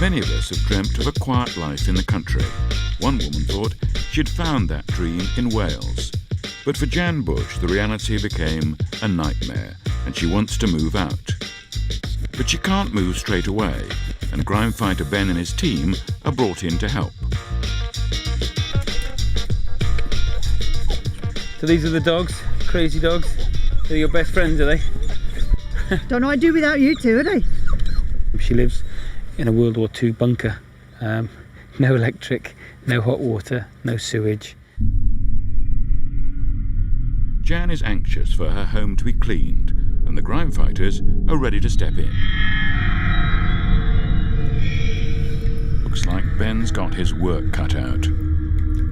Many of us have dreamt of a quiet life in the country. One woman thought she'd found that dream in Wales. But for Jan Bush, the reality became a nightmare, and she wants to move out. But she can't move straight away, and crime fighter Ben and his team are brought in to help. So these are the dogs, crazy dogs. They're your best friends, are they? Don't know what I'd do without you two, are they? She lives in a World War II bunker. No electric, no hot water, no sewage. Jan is anxious for her home to be cleaned, and the crime fighters are ready to step in. Looks like Ben's got his work cut out.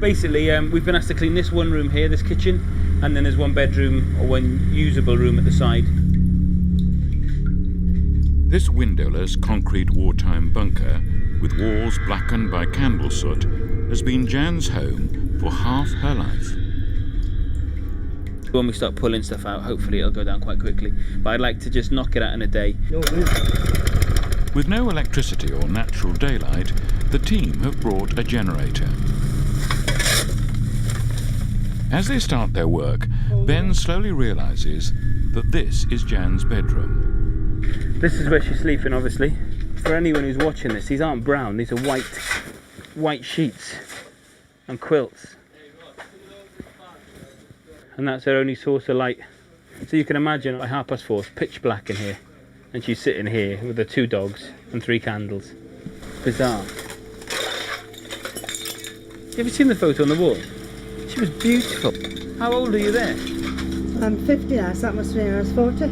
Basically, we've been asked to clean this one room here, this kitchen, and then there's one bedroom or one usable room at the side. This windowless concrete wartime bunker, with walls blackened by candle soot, has been Jan's home for half her life. When we start pulling stuff out, hopefully it'll go down quite quickly. But I'd like to just knock it out in a day. With no electricity or natural daylight, the team have brought a generator. As they start their work, Ben slowly realises that this is Jan's bedroom. This is where she's sleeping, obviously. For anyone who's watching this, these aren't brown, these are white sheets and quilts. And that's her only source of light. So you can imagine by 4:30 it's pitch black in here, and she's sitting here with her 2 dogs and 3 candles. Bizarre. You ever seen the photo on the wall? She was beautiful. How old are you there? I'm 50 now, so that must be when I was 40.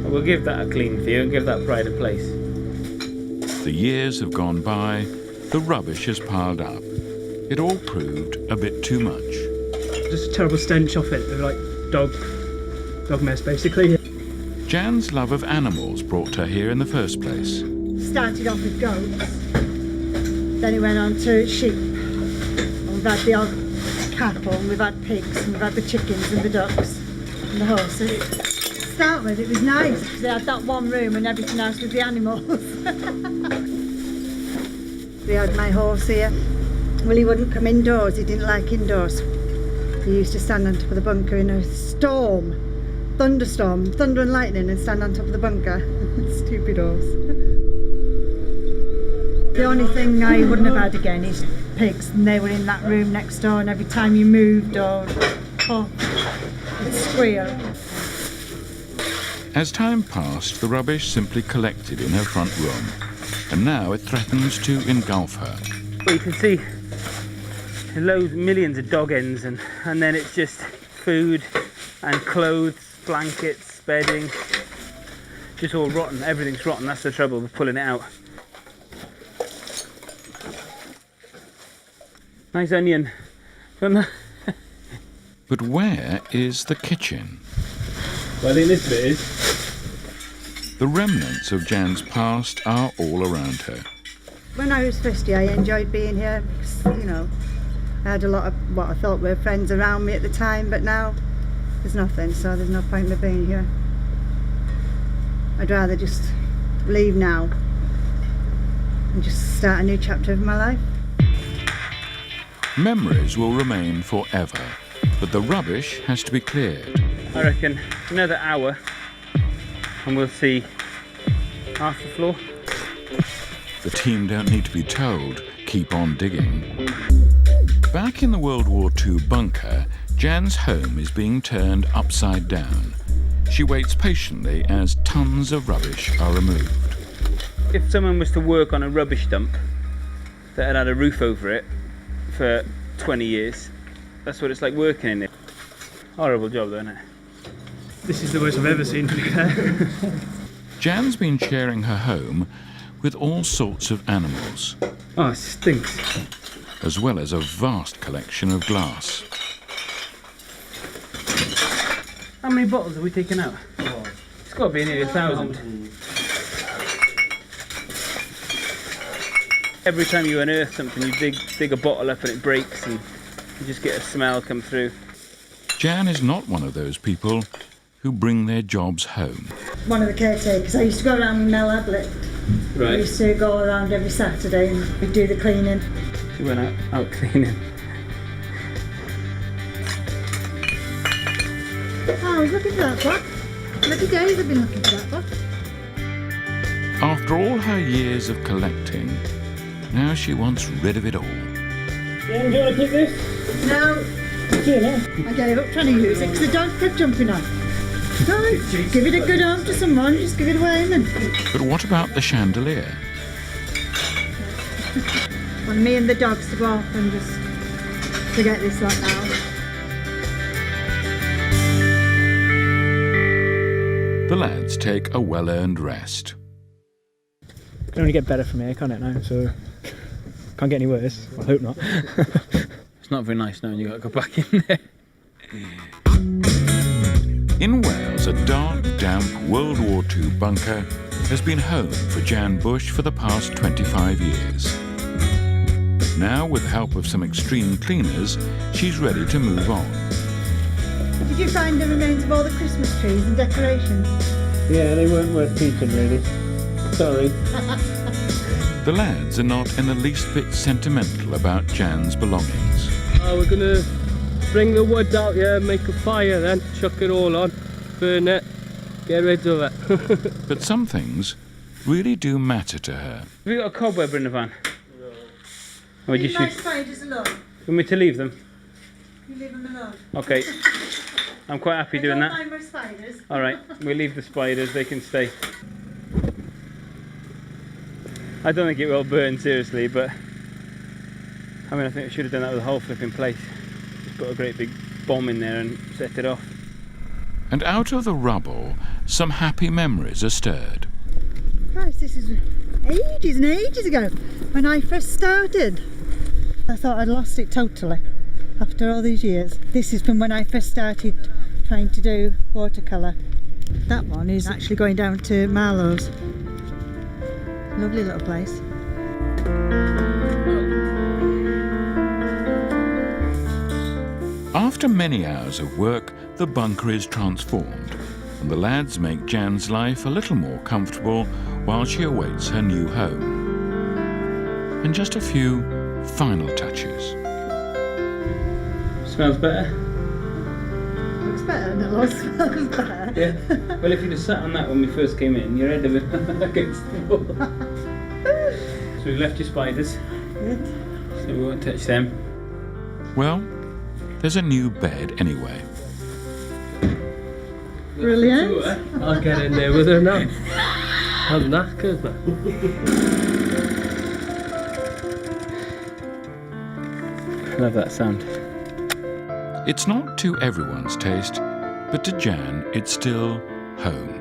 Well, we'll give that a clean for you and give that pride a place. The years have gone by, the rubbish has piled up. It all proved a bit too much. Just a terrible stench off it, like dog mess basically. Jan's love of animals brought her here in the first place. Started off with goats, then it went on to sheep. And we've had the odd cattle, and we've had pigs, and we've had the chickens and the ducks and the horses. To start with, it was nice because they had that one room and everything else with the animals. We had my horse here. Well, he wouldn't come indoors, he didn't like indoors. He used to stand on top of the bunker in a storm, thunderstorm, thunder and lightning, and stand on top of the bunker. Stupid horse. The only thing I wouldn't have had again is pigs, and they were in that room next door, and every time you moved or it'd squeal. As time passed, the rubbish simply collected in her front room, and now it threatens to engulf her. Well, you can see loads, millions of dog ends, and then it's just food and clothes, blankets, bedding, just all rotten. Everything's rotten. That's the trouble with pulling it out. Nice onion. But where is the kitchen? Well, I think this bit is. The remnants of Jan's past are all around her. When I was 50, I enjoyed being here because, you know, I had a lot of what I thought were friends around me at the time, but now there's nothing, so there's no point in me being here. I'd rather just leave now and just start a new chapter of my life. Memories will remain forever, but the rubbish has to be cleared. I reckon another hour and we'll see half the floor. The team don't need to be told, keep on digging. Back in the World War II bunker, Jan's home is being turned upside down. She waits patiently as tons of rubbish are removed. If someone was to work on a rubbish dump that had had a roof over it for 20 years, that's what it's like working in it. Horrible job though, isn't it? This is the worst I've ever seen, to be fair. Jan's been sharing her home with all sorts of animals, Oh, it stinks. as well as a vast collection of glass. How many bottles have we taken out? It's got to be nearly 1,000. Every time you unearth something, you dig a bottle up and it breaks, and you just get a smell come through. Jan is not one of those people who bring their jobs home. One of the caretakers, I used to go around with Mel Ablett, We Right. used to go around every Saturday and we'd do the cleaning. We went out cleaning. Oh, I was looking for that pot. Bloody days I've been looking for that pot. After all her years of collecting, now she wants rid of it all. Yeah, do you want to pick this? No, I gave up trying to use it because the dog kept jumping on. No, give it a good home to someone, just give it away then. But what about the chandelier? Want me and the dogs to go off and just forget this lot now. The lads take a well-earned rest. Can only get better from here, can't it now? So can't get any worse. I hope not. It's not very nice knowing you got to go back in there. In Wales, a dark, damp World War II bunker has been home for Jan Bush for the past 25 years. Now, with the help of some extreme cleaners, she's ready to move on. Did you find the remains of all the Christmas trees and decorations? Yeah, they weren't worth keeping really. Sorry. The lads are not in the least bit sentimental about Jan's belongings. We're gonna bring the wood out here, make a fire then, chuck it all on, burn it, get rid of it. But some things really do matter to her. Have you got a cobweb in the van? Or Leave you my should. spiders alone. Want me to leave them? You leave them alone. Okay. I'm quite happy doing I don't that. mind my spiders. Alright, we'll leave the spiders, they can stay. I don't think it will burn, seriously, but I mean, I think I should have done that with the whole flipping place. Just put a great big bomb in there and set it off. And out of the rubble, some happy memories are stirred. Christ, this is ages and ages ago when I first started. I thought I'd lost it totally after all these years. This is from when I first started trying to do watercolour. That one is actually going down to Marlowe's. Lovely little place. After many hours of work, the bunker is transformed, and the lads make Jan's life a little more comfortable while she awaits her new home. And just a few final touches. Smells better? Looks better than it was. Smells better. Yeah. Well, if you'd have sat on that when we first came in, your head would have been against the wall. So we've left your spiders, Good. so we won't touch them. Well, there's a new bed anyway. Brilliant. I'll get in there with her now. I'm knackered, man. Love that sound. It's not to everyone's taste, but to Jan, it's still home.